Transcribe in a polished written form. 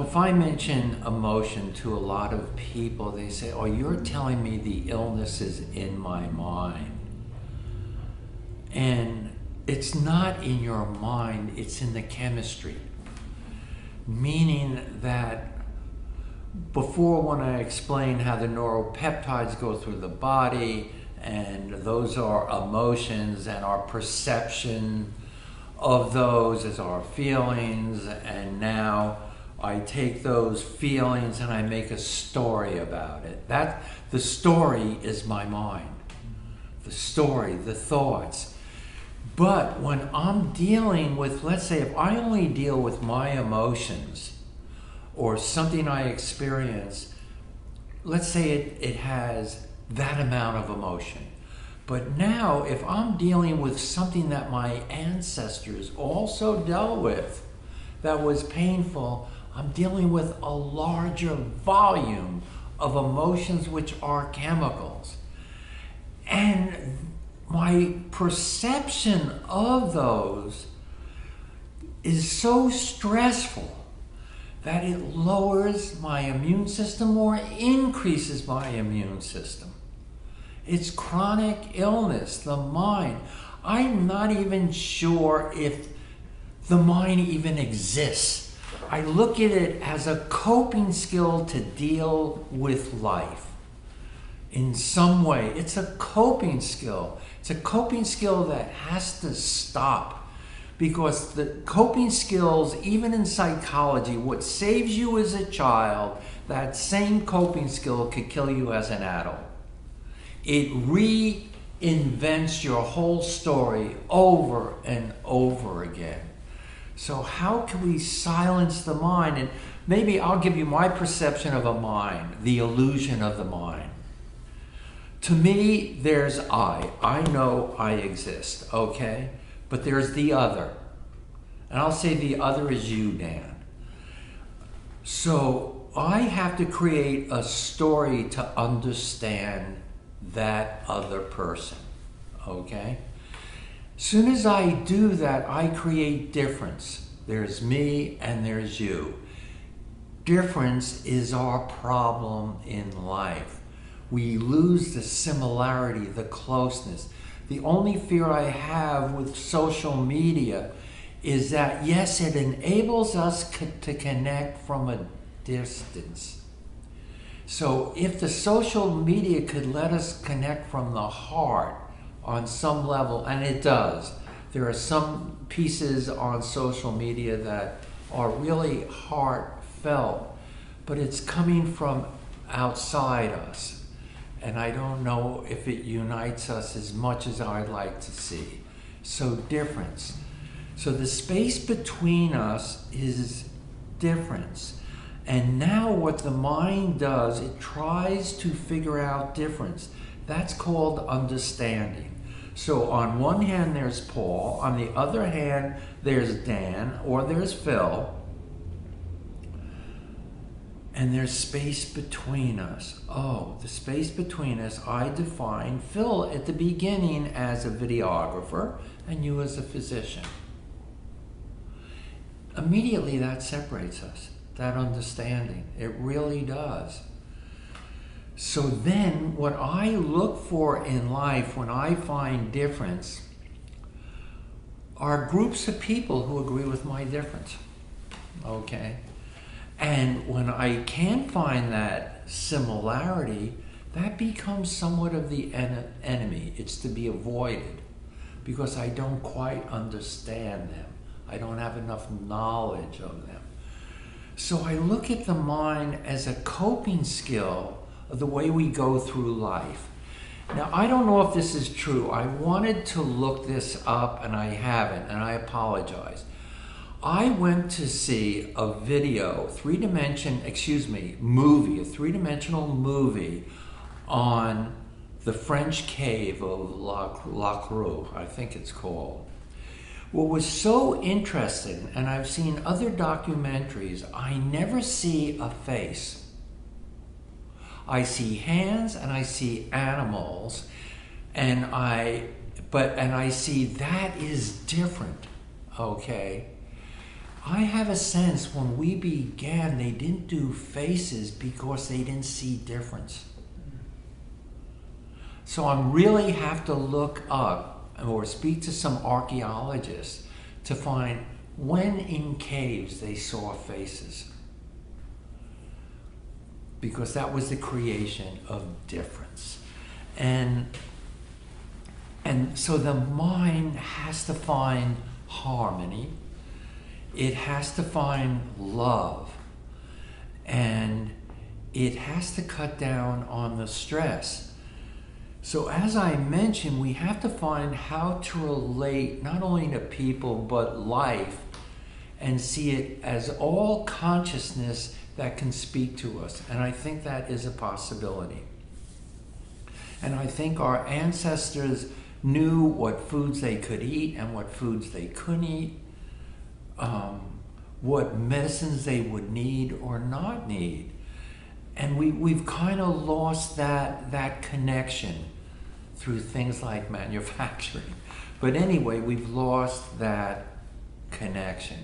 if I mention emotion to a lot of people, they say, oh, you're telling me the illness is in my mind. And it's not in your mind, it's in the chemistry. Meaning that before, when I explain how the neuropeptides go through the body, and those are emotions, and our perception of those is our feelings, and now I take those feelings and I make a story about it. The story is my mind. The story, the thoughts. But when I'm dealing with, let's say, if I only deal with my emotions or something I experience, let's say it has that amount of emotion. But now, if I'm dealing with something that my ancestors also dealt with that was painful, I'm dealing with a larger volume of emotions, which are chemicals. And my perception of those is so stressful that it lowers my immune system or increases my immune system. It's chronic illness, the mind. I'm not even sure if the mind even exists. I look at it as a coping skill to deal with life. In some way, it's a coping skill. It's a coping skill that has to stop, because the coping skills, even in psychology, what saves you as a child, that same coping skill could kill you as an adult. It reinvents your whole story over and over again. So how can we silence the mind? And maybe I'll give you my perception of a mind, the illusion of the mind. To me, there's I. I know I exist, okay? But there's the other. And I'll say the other is you, Dan. So I have to create a story to understand that other person, okay? Soon as I do that, I create difference. There's me and there's you. Difference is our problem in life. We lose the similarity, the closeness. The only fear I have with social media is that, yes, it enables us to connect from a distance. So if the social media could let us connect from the heart on some level, and it does. There are some pieces on social media that are really heartfelt, but it's coming from outside us. And I don't know if it unites us as much as I'd like to see. So difference. So the space between us is difference. And now what the mind does, it tries to figure out difference. That's called understanding. So on one hand, there's Paul. On the other hand, there's Dan, or there's Phil. And there's space between us. Oh, the space between us, I define Phil at the beginning as a videographer and you as a physician. Immediately that separates us, that understanding. It really does. So then what I look for in life when I find difference are groups of people who agree with my difference, okay? And when I can find that similarity, that becomes somewhat of the enemy. It's to be avoided because I don't quite understand them. I don't have enough knowledge of them. So I look at the mind as a coping skill of the way we go through life. Now, I don't know if this is true. I wanted to look this up and I haven't, and I apologize. I went to see a video, movie, a three-dimensional movie on the French cave of La Creux, I think it's called. What was so interesting, and I've seen other documentaries, I never see a face. I see hands and I see animals, and I see that is different, okay? I have a sense when we began, they didn't do faces because they didn't see difference. So I really have to look up or speak to some archaeologists to find when in caves they saw faces. Because that was the creation of difference. And so the mind has to find harmony. It has to find love. And it has to cut down on the stress. So as I mentioned, we have to find how to relate not only to people, but life, and see it as all consciousness that can speak to us. And I think that is a possibility. And I think our ancestors knew what foods they could eat and what foods they couldn't eat, what medicines they would need or not need. And we've kind of lost that connection through things like manufacturing. But anyway, we've lost that connection.